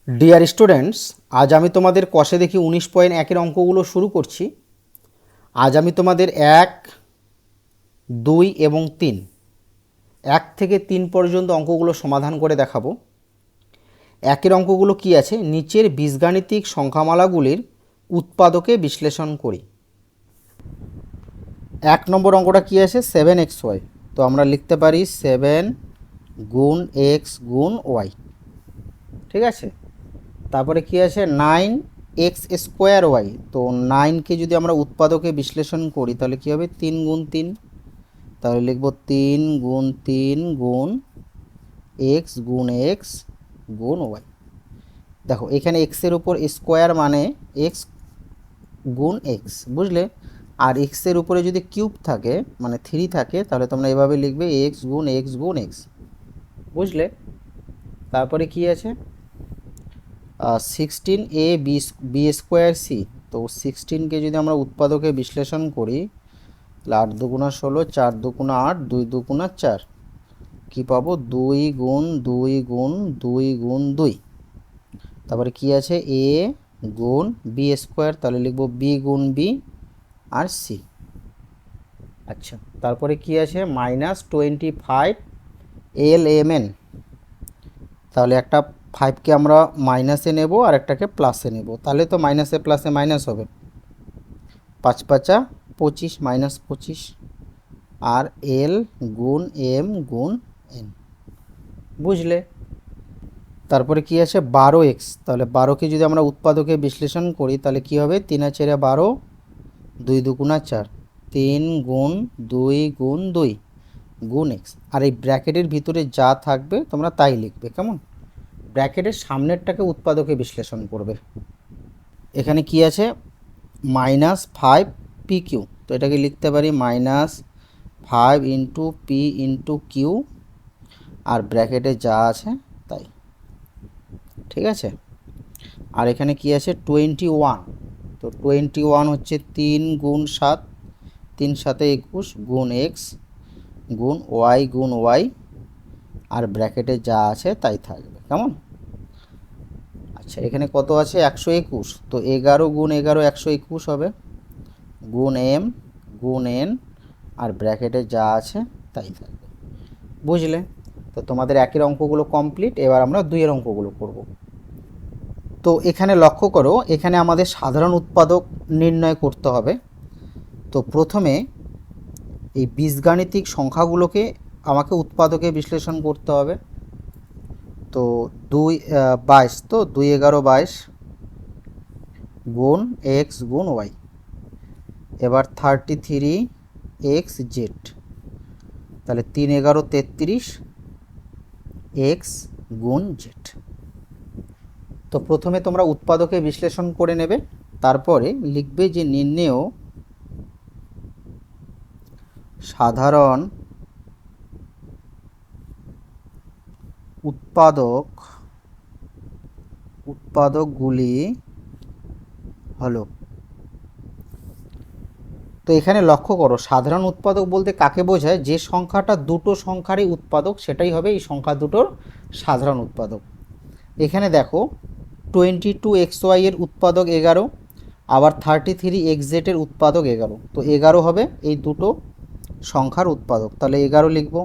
Dear students, আজ আমি তোমাদের কষে দেখি 19.1 অঙ্কগুলো শুরু করছি। আজ আমি তোমাদের 1, 2 এবং 3, 1 থেকে 3 পর্যন্ত অঙ্কগুলো সমাধান করে দেখাবো। একের অঙ্কগুলো কি আছে, নিচের বীজগাণিতিক সংখ্যামালাগুলির উৎপাদকে বিশ্লেষণ করি। 1 নম্বর অঙ্কটা কি আছে, 7xy। তো আমরা লিখতে পারি 7 গুণ এক্স গুণ ওয়াই, ঠিক আছে। তারপরে কি আছে, 9x² তো 9কে যদি আমরা উৎপাদকে বিশ্লেষণ করি তাহলে কি হবে, 3 গুণ 3। তাহলে লিখব 3 গুণ 3 গুণ এক্স গুণ এক্স গুণ ওয়াই। দেখো এখানে এক্সের উপর স্কোয়ার মানে এক্স গুণ এক্স, বুঝলে। আর এক্সের উপরে যদি কিউব থাকে মানে 3 থাকে তাহলে তোমরা এভাবে লিখবে এক্স গুণ এক্স গুণ এক্স, বুঝলে। তারপরে কি আছে, 16ab² তো 16কে যদি আমরা উৎপাদকে বিশ্লেষণ করি তাহলে 8 দুগুণা 16, 4 দুগুণা 8, 2 দুগুণা 4, কী পাবো, 2 গুণ 2 গুণ 2 গুণ 2। তারপরে কি আছে, a গুণ b², তাহলে লিখব b গুণ b আর c। আচ্ছা, তারপরে কি আছে, -25 lmn, তাহলে একটা 5কে আমরা মাইনাসে নেব আর একটাকে প্লাসে নেব, তাহলে তো মাইনাসে প্লাসে মাইনাস হবে। 5 5 25 -25 আর এল গুণ এম গুণ এন, বুঝলে। তারপরে কি আছে, 12x, তাহলে 12কে যদি আমরা উৎপাদকে বিশ্লেষণ করি তাহলে কি হবে, 3 আর 4 12, 2 দুগুণা 4, 3 গুণ 2 গুণ 2 গুণ এক্স। আর এই ব্র্যাকেটের ভিতরে যা থাকবে তোমরা তাই লিখবে, কেমন। ব্র্যাকেটের সামনেরটাকে উৎপাদকে বিশ্লেষণ করবে। এখানে কি আছে, -5pq, তো এটাকে লিখতে পারি -5 ইন্টু পি ইন্টু কিউ, আর ব্র্যাকেটে যা আছে তাই, ঠিক আছে। আর এখানে কি আছে, 21, তো 21 হচ্ছে 3 গুণ 7, 3 7 21 গুণ এক্স গুণ ওয়াই গুণ ওয়াই, আর ব্র্যাকেটে যা আছে তাই থাকবে, কেমন। আচ্ছা, এখানে কত আছে, 121, তো 11 গুণ 11 121 হবে, গুণ এম গুণ এন, আর ব্র্যাকেটে যা আছে তাই থাকবে, বুঝলে। তো তোমাদের একের অঙ্কগুলো কমপ্লিট। এবার আমরা 2 অঙ্কগুলো করব। তো এখানে লক্ষ্য করো, এখানে আমাদের সাধারণ উৎপাদক নির্ণয় করতে হবে। তো প্রথমে এই বীজগাণিতিক সংখ্যাগুলোকে আমাকে উৎপাদকে বিশ্লেষণ করতে হবে। তো 22, তো 2 11 22 গুণ এক্স গুণ ওয়াই। এবার 33xz, তাহলে 3 11 33 এক্স গুণ জেড। তো প্রথমে তোমরা উৎপাদকে বিশ্লেষণ করে নেবে, তারপরে লিখবে যে নির্ণেয় সাধারণ উৎপাদকগুলি হলো। তো এখানে লক্ষ্য করো, সাধারণ উৎপাদক বলতে কাকে বোঝায়, যে সংখ্যাটা দুটো সংখ্যারই উৎপাদক সেটাই হবে এই সংখ্যা দুটোর সাধারণ উৎপাদক। এখানে দেখো 22xy এর উৎপাদক 11, আবার 33xz এর উৎপাদক 11, তো 11 হবে এই দুটো সংখ্যার উৎপাদক, তাহলে 11 লিখব।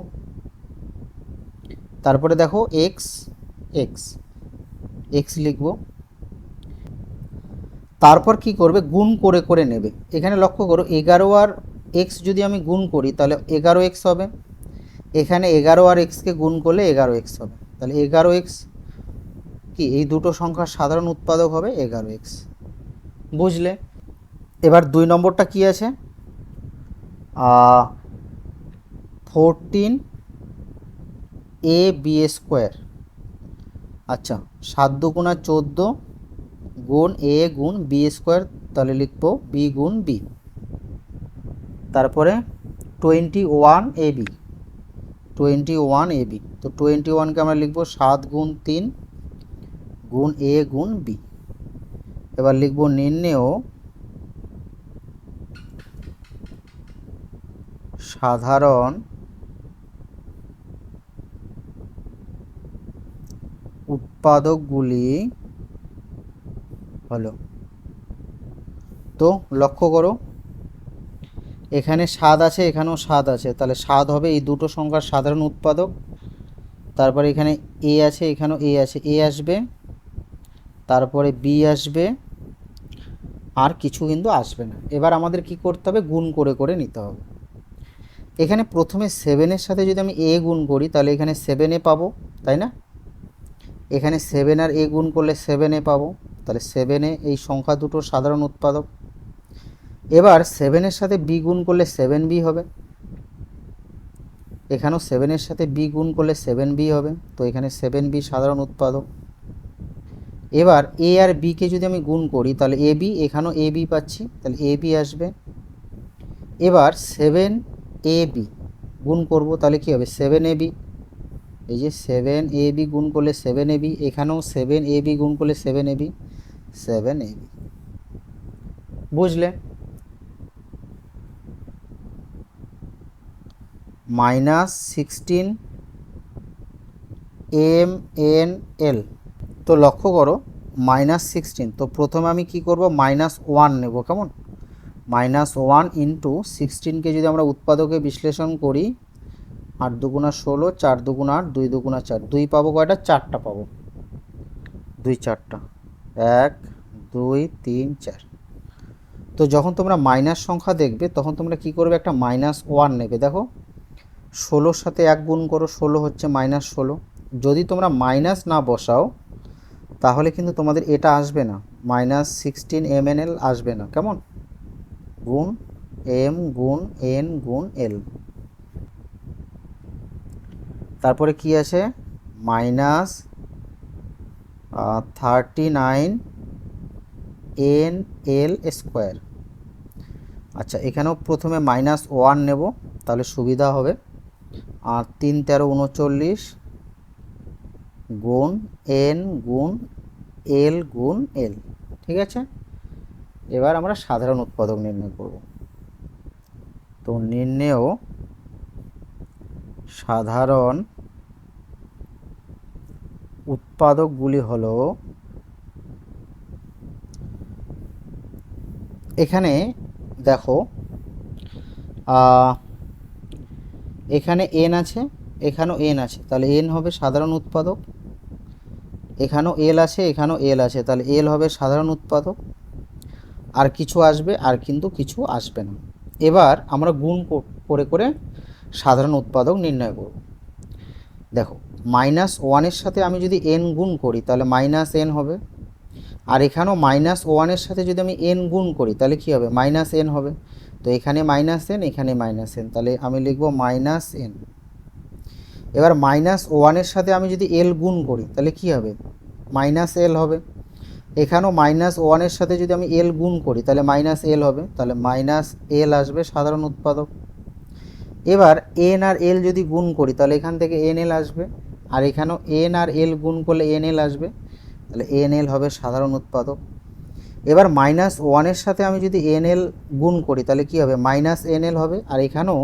তারপরে দেখো এক্স এক্স এক্স লিখব। তারপর কি করবে, গুণ করে করে নেবে। এখানে লক্ষ্য করো 11 আর এক্স যদি আমি গুণ করি তাহলে 11x হবে, এখানে 11 আর এক্সকে গুণ করলে 11x হবে, তাহলে 11x কি এই দুটো সংখ্যার সাধারণ উৎপাদক হবে 11x, বুঝলে। এবার 2 নম্বরটা কি আছে, 14ab², আচ্ছা 7 দুগুণা 14 গুণ এ গুণ b², তাহলে লিখব b গুণ b। তারপরে 21ab, 21ab, তো 21কে আমরা লিখব 7 গুণ 3 গুণ এ গুণ বি। এবার লিখব নির্ণেয় সাধারণ উৎপাদকগুলি হলো। তো লক্ষ্য করো, এখানে 7 আছে, এখানেও 7 আছে, তাহলে 7 হবে এই দুটো সংখ্যার সাধারণ উৎপাদক। তারপরে এখানে এ আছে, এখানেও এ আছে, এ আসবে, তারপরে বি আসবে, আর কিছু কিন্তু আসবে না। এবার আমাদের কি করতে হবে, গুণ করে করে নিতে হবে। এখানে প্রথমে 7-এর সাথে যদি আমি এ গুণ করি তাহলে এখানে 7a পাবো, তাই না? এখানে 7 আর এ গুণ করলে 7a পাবো, তাহলে 7a এই সংখ্যা দুটোর সাধারণ উৎপাদক। এবার 7-এর সাথে বি গুণ করলে 7b হবে, এখানেও 7-এর সাথে বি গুণ করলে 7b হবে, তো এখানে 7b সাধারণ উৎপাদক। এবার এ আর বিকে যদি আমি গুণ করি তাহলে এ বি, এখানেও এ বি পাচ্ছি, তাহলে এ বি আসবে। এবার 7ab গুণ করব, তাহলে কি হবে 7ab, এই যে 7ab গুণ করলে 7ab, এখানেও 7ab গুণ করলে 7ab, 7ab। বুঝলে? -16 mnl। তো লক্ষ্য করো -16, তো প্রথমে আমি কি করব, -1 নেব, কেমন? -1 ইন্টু 16কে যদি আমরা উৎপাদকে বিশ্লেষণ করি, 8 দুগুণা 16, 4 দুগুণা 8, 2 দুগুণা 4, 2 পাবো কয়টা, 4টা পাবো, 2 4টা, 1 2 3 4। তো যখন তোমরা মাইনাস সংখ্যা দেখবে তখন তোমরা কি করবে, একটা -1 নেবে। দেখো 16-র সাথে 1 গুণ করো, 16 হচ্ছে -16। যদি তোমরা মাইনাস না বসাও তাহলে কিন্তু তোমাদের এটা আসবে না, -16 mnl আসবে না, কেমন? গুণ m গুণ n গুণ l, তারপরে কি আছে, -39 nl স্কোয়ার। আচ্ছা, এখানেও প্রথমে -1 নেব, তাহলে সুবিধা হবে। আর 3 13 39 গুণ n গুণ l গুণ l, ঠিক আছে? এবার আমরা সাধারণ উৎপাদক নির্ণয় করব। তো নির্ণেয় সাধারণ উৎপাদকগুলি হলো, এখানে দেখো এখানে n আছে, এখানেও n আছে, তাহলে n হবে সাধারণ উৎপাদক। এখানেও l আছে, এখানেও l আছে, তাহলে l হবে সাধারণ উৎপাদক। আর কিছু আসবে, আর কিন্তু কিছু আসবে না। এবার আমরা গুণ করে করে সাধারণ উৎপাদক নির্ণয় করব। দেখো -1-এর সাথে আমি যদি n গুণ করি তাহলে -n হবে, আর এখানেও -1-এর সাথে যদি আমি n গুণ করি তাহলে কি হবে, -n হবে। তো এখানে -n, এখানে -n, তাহলে আমি লিখব -n। এবার -1-এর সাথে আমি যদি l গুণ করি তাহলে কি হবে, -l হবে। এখানেও -1-এর সাথে যদি আমি l গুণ করি তাহলে -l হবে, তাহলে -l আসবে সাধারণ উৎপাদক। এবার n আর l যদি গুণ করি তাহলে এখান থেকে nl আসবে, আর এখানেও n আর l গুণ করলে nl আসবে, তাহলে nl হবে সাধারণ উৎপাদক। এবার -1-এর সাথে আমি যদি nl গুণ করি তাহলে কি হবে, -nl হবে, আর এখানেও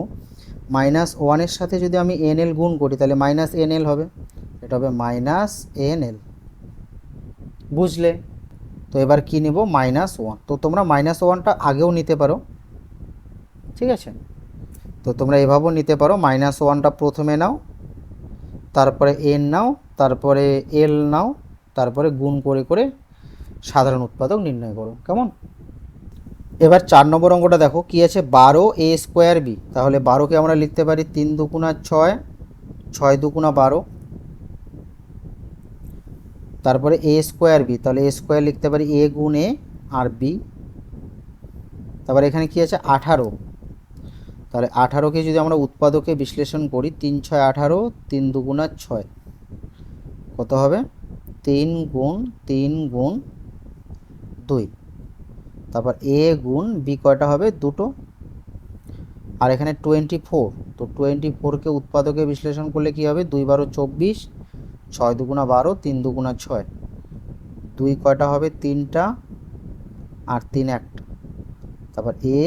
-1-এর সাথে যদি আমি nl গুণ করি তাহলে -nl হবে, এটা হবে -nl। বুঝলে? তো এবার কি নেব, -1। তো তোমরা -1টা আগেও নিতে পারো, ঠিক আছে? তো তোমরা এভাবেও নিতে পারো, -1টা প্রথমে নাও, তারপরে n নাও, তারপরে l নাও, তারপরে গুণ করে করে সাধারণ উৎপাদক নির্ণয় করো, কেমন? এবার 4 নম্বর অঙ্কটা দেখো কি আছে, 12a স্কোয়ার বি। তাহলে 12কে আমরা লিখতে পারি 3 দুগুণা 6, 6 দুগুণা 12, তারপরে a স্কোয়ার বি, তাহলে a স্কোয়ার লিখতে পারি a গুণ a আর b। তারপরে এখানে কি আছে 18, তাহলে 18কে যদি আমরা উৎপাদকে বিশ্লেষণ করি, 3 6 18, 3 দুগুণা 6, কত হবে 3 গুণ 3 গুণ 2, তারপর a গুণ b কয়টা হবে, দুটো। আর এখানে 24, তো 24কে উৎপাদকে বিশ্লেষণ করলে কি হবে, 2 12 24, 6 দুগুণা 12, 3 দুগুণা 6, 2 কয়টা হবে, 3টা, আর 3 একটা, তারপর a,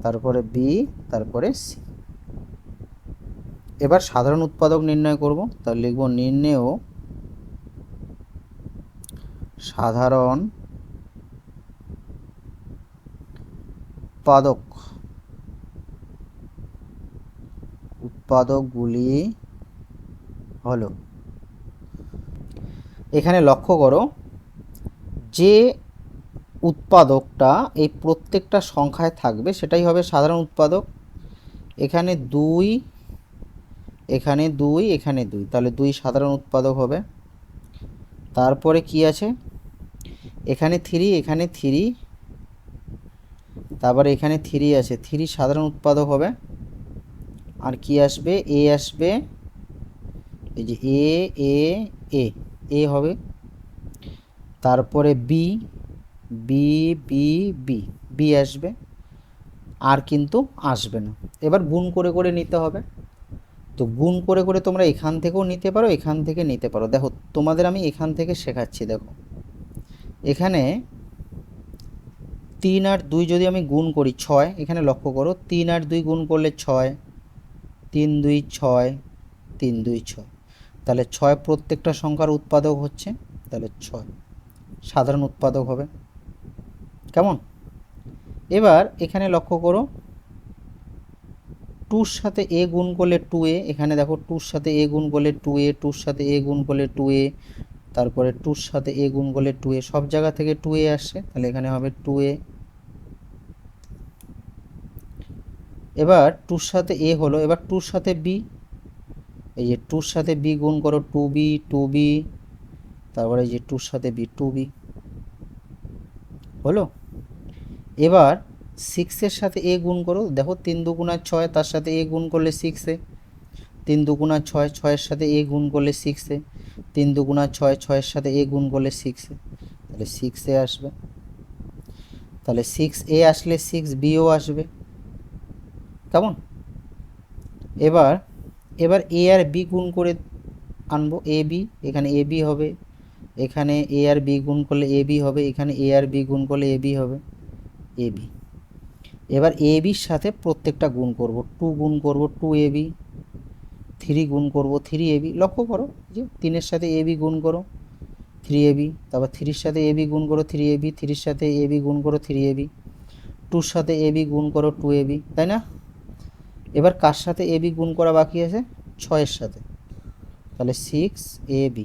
তারপরে b, তারপরে c। এবার সাধারণ উৎপাদক নির্ণয় করব, তাহলে লিখব নির্ণেয় সাধারণ উৎপাদক উৎপাদকগুলি হলো, এখানে লক্ষ্য করো যে উৎপাদকটা এই প্রত্যেকটা সংখ্যায় থাকবে সেটাই হবে সাধারণ উৎপাদক। এখানে 2, এখানে 2, এখানে 2, তাহলে 2 সাধারণ উৎপাদক হবে। তারপরে কি আছে, এখানে 3, এখানে 3, তারপরে এখানে 3 আছে, 3 সাধারণ উৎপাদক হবে। আর কি আসবে, এ আসবে, এই যে এ হবে। তারপরে B B B B B আসবে, আর কিন্তু আসবে না। এবার গুণ করে করে নিতে হবে। তো গুণ করে করে তোমরা এখান থেকেও নিতে পারো, এখান থেকে নিতে পারো। দেখো তোমাদের আমি এখান থেকে শেখাচ্ছি। দেখো এখানে 3 আর 2 যদি আমি গুণ করি 6, এখানে লক্ষ্য করো 3 আর 2 গুণ করলে 6, 3 2 6, 3 2 6, তাহলে 6 প্রত্যেকটা সংখ্যার উৎপাদক হচ্ছে, তাহলে 6 সাধারণ উৎপাদক হবে। কেমন? এবার এখানে লক্ষ্য করো 2-র সাথে এ গুণ করলে 2a, এখানে দেখো 2-র সাথে এ গুণ করলে 2a, 2-র সাথে এ গুণ করলে 2a, তারপরে 2-র সাথে এ গুণ করলে 2a, সব জায়গা থেকে 2a আসছে, তাহলে এখানে হবে 2a। এবার 2-র সাথে এ হলো, এবার 2-র সাথে বি, এই যে 2-র সাথে বি গুণ করো 2b, 2b, তারপরে এই যে 2-র সাথে বি 2b হলো। এবার 6-এর সাথে এ গুণ করো, দেখো 3 2 6, তার সাথে এ গুণ করলে 6a, 3 2 6, 6-এর সাথে এ গুণ করলে 6a, 3 2 6, 6-এর সাথে এ গুণ করলে 6a, তাহলে 6a আসবে। তাহলে 6a আসলে 6bও আসবে। কেমন? এবার এ আর বি গুণ করে আনবো, এ বি, এখানে এ বি হবে, এখানে এ আর বি গুণ করলে এ বি হবে, এখানে এ আর বি গুণ করলে এ বি হবে, এ বি। এবার এ বির সাথে প্রত্যেকটা গুণ করব, 2 গুণ করব 2ab, 3 গুণ করব 3ab। লক্ষ্য করো যে 3-এর সাথে এ বি গুণ করো 3ab, তারপর 3-র সাথে এ বি গুণ করো 3ab, 3-র সাথে এ বি গুণ করো 3ab, 2-র সাথে এ বি গুণ করো 2ab, তাই না? এবার কার সাথে এ বি গুণ করা বাকি আছে? 6-এর সাথে, তাহলে 6ab।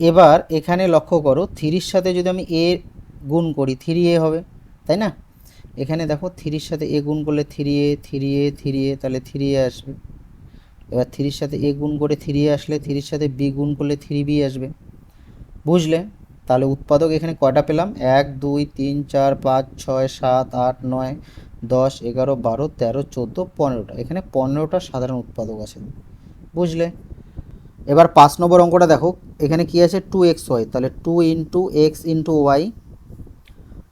এবার এখানে লক্ষ্য করো 3-র সাথে যদি আমি এ গুণ করি 3a হবে, তাই না? এখানে দেখো 3-র সাথে এ গুণ করলে 3a, 3a, 3a, তাহলে 3a আসবে। এবার 3-র সাথে এ গুণ করে 3a আসলে 3-র সাথে বি গুণ করলে 3b আসবে। বুঝলে? তাহলে উৎপাদক এখানে কয়টা পেলাম? 1 2 3 4 5 6 7 8 9 10 11 12 13 14 15টা, এখানে 15টা সাধারণ উৎপাদক আছে। বুঝলে? এবার 5 নম্বর অঙ্কটা দেখো, এখানে কি আছে 2xy, তাহলে 2 ইন্টু এক্স ইন্টু ওয়াই,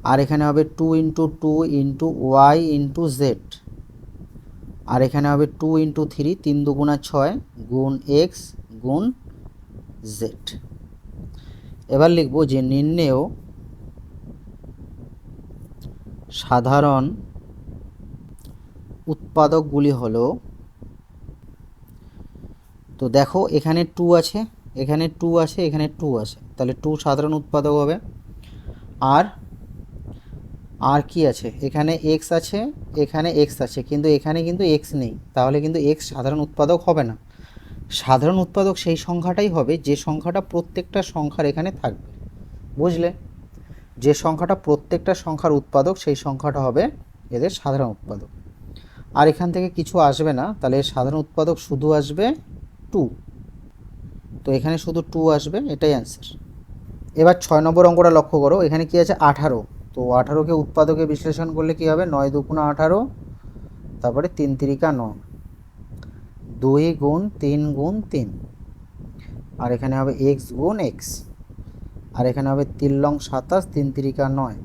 আর এখানে হবে 2 into 2 into y into z, আর এখানে হবে 2 ইন্টু 3, 3 2 6 গুণ এক্স গুণ জেড। এবার লিখব যে নির্ণেয় সাধারণ উৎপাদকগুলি হলো, তো দেখো এখানে 2 আছে, এখানে 2 আছে, এখানে 2 আছে, তাহলে 2 সাধারণ উৎপাদক হবে। আর কি আছে, এখানে x আছে, এখানে x আছে, কিন্তু এখানে কিন্তু x নেই, তাহলে কিন্তু x সাধারণ উৎপাদক হবে না। সাধারণ উৎপাদক সেই সংখ্যাটাই হবে যে সংখ্যাটা প্রত্যেকটা সংখ্যার এখানে থাকবে। বুঝলে? যে সংখ্যাটা প্রত্যেকটা সংখ্যার উৎপাদক সেই সংখ্যাটা হবে এদের সাধারণ উৎপাদক। আর এখান থেকে কিছু আসবে না, তাহলে সাধারণ উৎপাদক শুধু আসবে 2, তো এখানে শুধু 2 আসবে, এটাই অ্যান্সার। এবার 6 নম্বর অঙ্কটা লক্ষ্য করো, এখানে কি আছে 18, তো 18কে উৎপাদকে বিশ্লেষণ করলে কি হবে, 9 2 18, তারপরে 3 3 9, 2 গুণ 3 গুণ 3, আর এখানে হবে x গুণ x, আর এখানে হবে 3 লং 27, 3 3 9,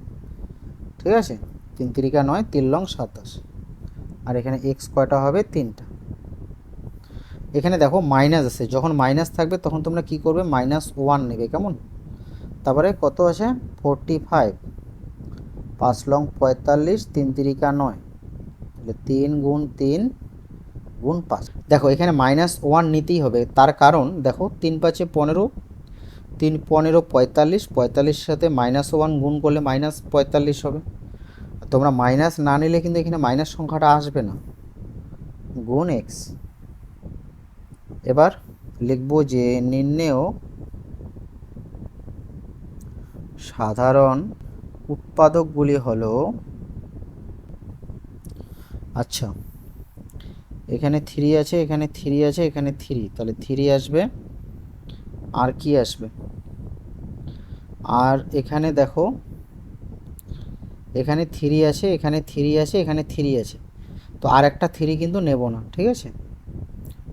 ঠিক আছে, 3 3 9, 3 লং 27, আর এখানে x কয়টা হবে, 3টা। এখানে দেখো মাইনাস আছে, যখন মাইনাস থাকবে তখন তোমরা কি করবে, -1 নেবে। কেমন? তারপরে কত আছে 45, 5 লং 45, 3 3 9, তাহলে 3 গুণ 3 গুণ 5। দেখো এখানে -1 নিতেই হবে, তার কারণ দেখো 3 5 15, 3 15 45, 45 সাথে -1 গুণ করলে -45 হবে। তোমরা মাইনাস না নিলে কিন্তু এখানে মাইনাস সংখ্যাটা আসবে না, গুণ এক্স। এবার লিখব যে নির্ণেয় সাধারণ উৎপাদকগুলি হলো, আচ্ছা এখানে 3 আছে, এখানে 3 আছে, এখানে 3, তাহলে 3 আসবে। আর কি আসবে? আর এখানে দেখো, এখানে 3 আছে, এখানে 3 আছে, এখানে 3 আছে। তো আর একটা 3 কিন্তু নেব না, ঠিক আছে?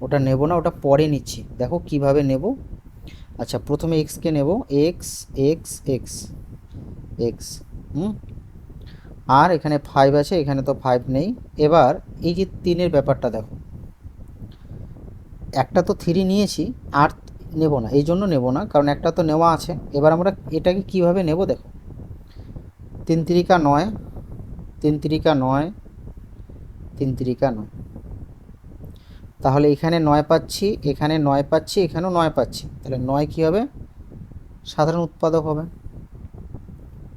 ওটা নেব না, ওটা পরে নিচ্ছি, দেখো কিভাবে নেব। আচ্ছা প্রথমে এক্সকে নেব, এক্স এক্স এক্স এক্স, আর এখানে 5 আছে, এখানে তো 5 নেই। এবার এই যে 3-এর ব্যাপারটা দেখো, একটা তো 3 নিয়েছি, আর নেব না, এই জন্য নেব না, কারণ একটা তো নেওয়া আছে। এবার আমরা এটাকে কিভাবে নেব দেখো, 3 তিরিকা 9, 3 তিরিকা 9, 3 তিরিকা 9। তাহলে এখানে 9 পাচ্ছি, এখানে 9 পাচ্ছি, এখানেও 9 পাচ্ছি, তাহলে 9 কি হবে? সাধারণ উৎপাদক হবে।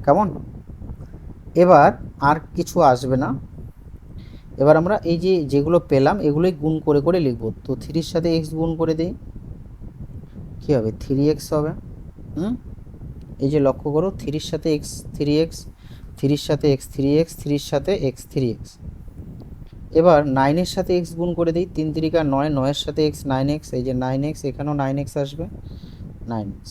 কেমন? এবার আর কিছু আসবে না। এবার আমরা এই যে যেগুলো পেলাম এগুলোই গুণ করে করে লিখব। তো 3-এর সাথে এক্স গুণ করে দিই, কী হবে? 3x হবে। এই যে লক্ষ্য করো, 3-এর সাথে এক্স 3x, 3-এর সাথে এক্স 3x, 3-এর সাথে এক্স 3x। এবার 9-এর সাথে এক্স গুণ করে দিই, 3 তিরিকা 9, 9-এর সাথে এক্স 9x, এই যে 9x, এখানেও 9x আসবে, 9x।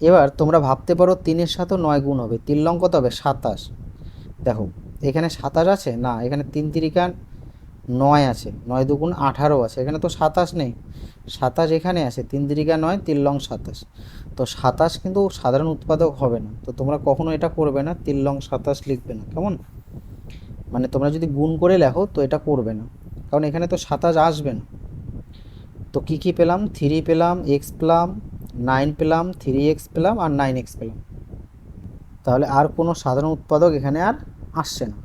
এবার তোমরা ভাবতে পারো 3-এর সাথেও 9 গুণ হবে, 3 লং কত হবে? 27। দেখো এখানে 27 আছে না, এখানে 3 তিরিকা 9 আছে, 9 দুগুণ 18 আছে, এখানে তো 27 নেই, 27 এখানে আছে, 3 তিরিকা 9, 3 লং 27। তো 27 কিন্তু সাধারণ উৎপাদক হবে না। তো তোমরা কখনো এটা করবে না, 3 লং 27 লিখবে না, কেমন? মানে তোমরা যদি গুণ করে লেখো তো এটা করবে না, কারণ এখানে তো 27 আসবে না। তো কি কি পেলাম? 3 পেলাম, এক্স পেলাম, 9 পেলাম, 3x পেলাম, আর 9x পেলাম। তাহলে আর কোনো সাধারণ উৎপাদক এখানে আর আসছে না।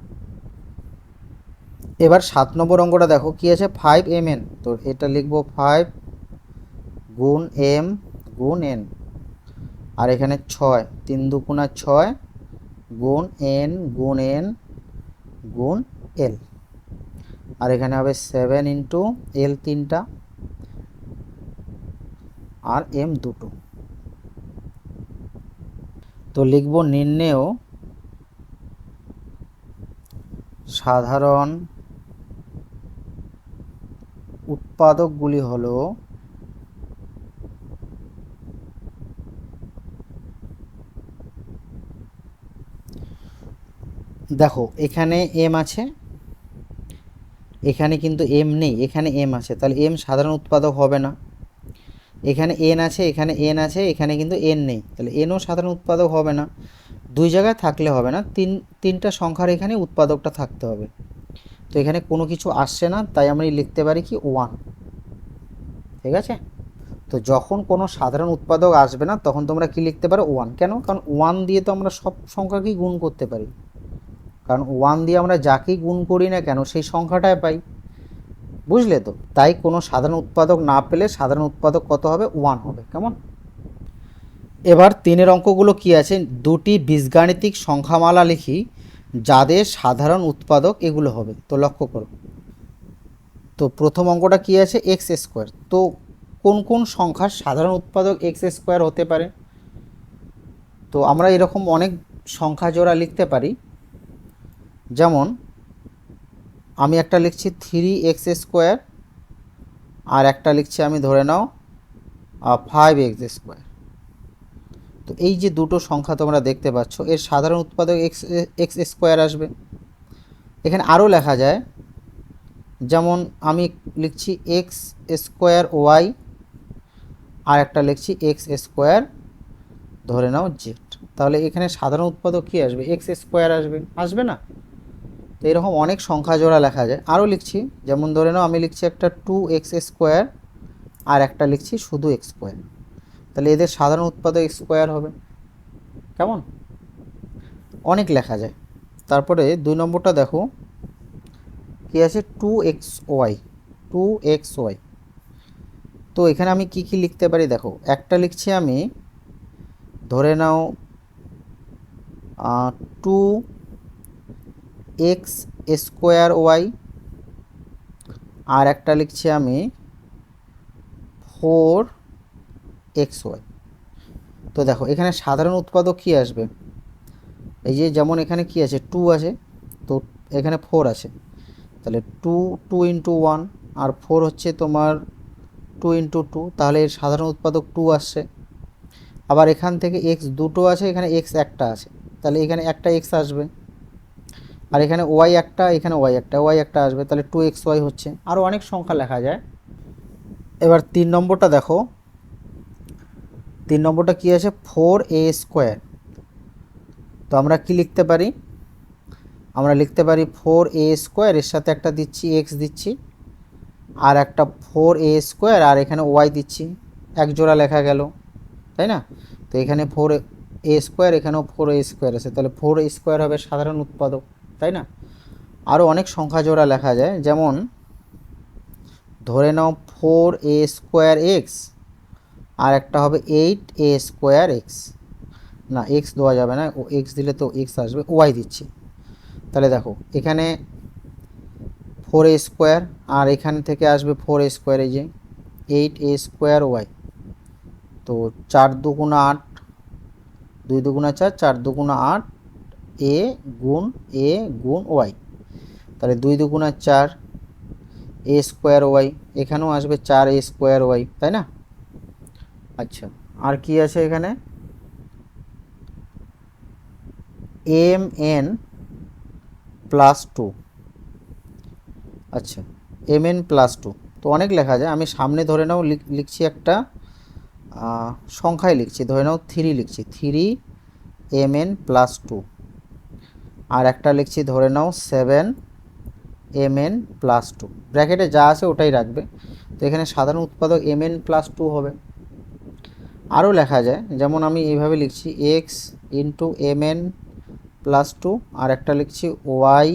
এবার 7 নম্বর অঙ্কটা দেখো কি আছে, 5mn। তো এটা লিখবো 5 গুণ m গুণ n, আর এখানে 6, 3 দুগুণা 6 গুণ n গুণ n গুণ l, আর এখানে হবে 7 ইন্টু l 3টা আর m 2টো। তো লিখব নির্ণেয় সাধারণ উৎপাদকগুলি হলো, দেখো এখানে m আছে, এখানে কিন্তু m নেই, এখানে m আছে, তাহলে m সাধারণ উৎপাদক হবে না। এখানে n আছে, এখানে n আছে, এখানে কিন্তু n নেই, তাহলে nও সাধারণ উৎপাদক হবে না। দুই জায়গায় থাকলে হবে না, তিনটা সংখ্যার এখানে উৎপাদকটা থাকতে হবে। তো এখানে কোনো কিছু আসছে না, তাই আমরা লিখতে পারি কি 1, ঠিক আছে? তো যখন কোনো সাধারণ উৎপাদক আসবে না তখন তোমরা কি লিখতে পারো? 1। কেন? কারণ 1 দিয়ে তো আমরা সব সংখ্যাকেই গুণ করতে পারি, কারণ 1 দিয়ে আমরা যাকেই গুণ করি না কেন সেই সংখ্যাটাই পাই, বুঝলে তো? তাই কোনো সাধারণ উৎপাদক না পেলে সাধারণ উৎপাদক কত হবে? 1 হবে, কেমন? এবার 3-এর অঙ্কগুলো কি আছে, দুটি বীজগাণিতিক সংখ্যামালা লিখি যাদের সাধারণ উৎপাদক এগুলো হবে। তো লক্ষ্য করো, তো প্রথম অঙ্কটা কি আছে, এক্স স্কোয়ার। তো কোন কোন সংখ্যার সাধারণ উৎপাদক এক্স স্কোয়ার হতে পারে? তো আমরা এরকম অনেক সংখ্যা জোড়া লিখতে পারি, যেমন আমি একটা লিখছি 3x স্কোয়ার, আর একটা লিখছি আমি ধরে নাও 5x স্কোয়ার। তো এই যে দুটো সংখ্যা তোমরা দেখতে পাচ্ছ, এর সাধারণ উৎপাদক এক্স স্কোয়ার আসবে। এখানে আরও লেখা যায়, যেমন আমি লিখছি এক্স স্কোয়ার ওয়াই, আর একটা লিখছি এক্স স্কোয়ার ধরে নাও জেড। তাহলে এখানে সাধারণ উৎপাদক কী আসবে? এক্স স্কোয়ার আসবে, আসবে না? তো এরকম অনেক সংখ্যা জোড়া লেখা যায়। আরও লিখছি, যেমন ধরে নাও আমি লিখছি একটা 2x স্কোয়ার, আর একটা লিখছি শুধু এক্স স্কোয়ার, তাহলে এদের সাধারণ উৎপাদক এক্স স্কোয়ার হবে, কেমন? অনেক লেখা যায়। তারপরে 2 নম্বরটা দেখো কি আছে, 2xy, 2xy। তো এখানে আমি কি কি লিখতে পারি দেখো, একটা লিখছি আমি, ধরে নাও 2x² y, আর একটা লিখছি আমি 4xy। তো দেখো এখানে সাধারণ উৎপাদক কি আসবে, এই যে যেমন এখানে কি আছে 2 আছে, তো এখানে 4 আছে, তাহলে 2 2 × 1, আর 4 হচ্ছে তোমার 2 × 2, তাহলে এর সাধারণ উৎপাদক 2 আসছে। আবার এখান থেকে x দুটো আছে, এখানে x একটা আছে, তাহলে এখানে একটা x আসবে। আর এখানে y একটা, এখানে y একটা আসবে, তাহলে 2xy হচ্ছে। আরও অনেক সংখ্যা লেখা যায়। এবার 3 নম্বরটা দেখো, 3 নম্বরটা কি আছে 4a²। তো আমরা কি লিখতে পারি, আমরা লিখতে পারি 4a², এর সাথে একটা দিচ্ছি x দিচ্ছি, আর একটা 4a², আর এখানে y দিচ্ছি, এক জোড়া লেখা গেল, তাই না? তো এখানে 4a², এখানেও 4a² আছে, তাহলে 4a² হবে সাধারণ উৎপাদক, তাই না? আরও অনেক সংখ্যা জোড়া লেখা যায়, যেমন ধরে নাও 4a² x, আর একটা হবে 8a² x। না, x দেওয়া যাবে না, ও x দিলে তো x আসবে, y দিচ্ছি। তাহলে দেখো এখানে 4a², আর এখান থেকে আসবে 4a², এই যে 8a² y। তো 4 × 2 = 8, 2 × 4, 4 × 8, a × y। তাহলে 2 × 4 a²y, এখানেও আসবে 4a²y, তাই না? আচ্ছা, আর কি আছে এখানে mn+2। আচ্ছা, mn+2, তো অনেক লেখা যায়। আমি সামনে ধরে নাও লিখছি একটা সংখ্যায় লিখছি, ধরে নাও 3 লিখছি, 3mn+2, আর একটা লিখছি ধরে নাও 7mn+2। ব্র্যাকেটে যা আছে ওটাই রাখবে। তো এখানে সাধারণ উৎপাদক mn+2 হবে। আরও লেখা যায়, যেমন আমি এইভাবে লিখছি x × mn+2, আর একটা লিখছি y,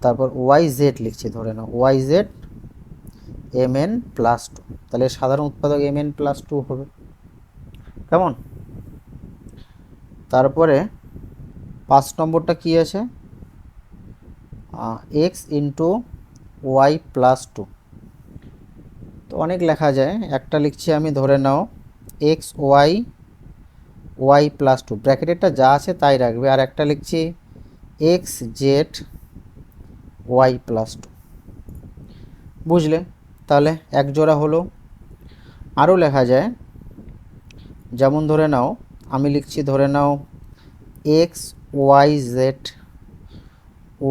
তারপর yz লিখছি, ধরে নাও yz mn+2, তাহলে সাধারণ উৎপাদক mn+2 হবে। কেমন? তারপরে 5 নম্বরটা কি আছে x × y+2। তো অনেক লেখা যায়, একটা লিখছি আমি, ধরে নাও x y y+2, ব্র্যাকেটেরটা যা আছে তাই রাখবে, আর একটা লিখছি x z y+2। বুঝলে? তাহলে এক জোড়া হলো। আরও লেখা যায়, যেমন ধরে নাও আমি লিখছি, ধরে নাও x y z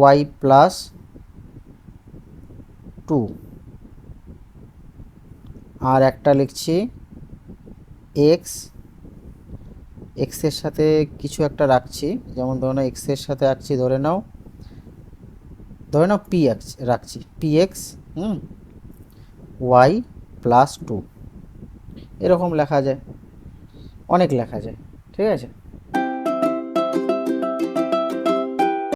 y+2, আর একটা লিখছি x এর সাথে কিছু একটা রাখছি, যেমন ধরে নাও x এর সাথে রাখছি, ধরে নাও px রাখছি, px y+2, এরকম লেখা যায়, অনেক লেখা যায়। ঠিক আছে।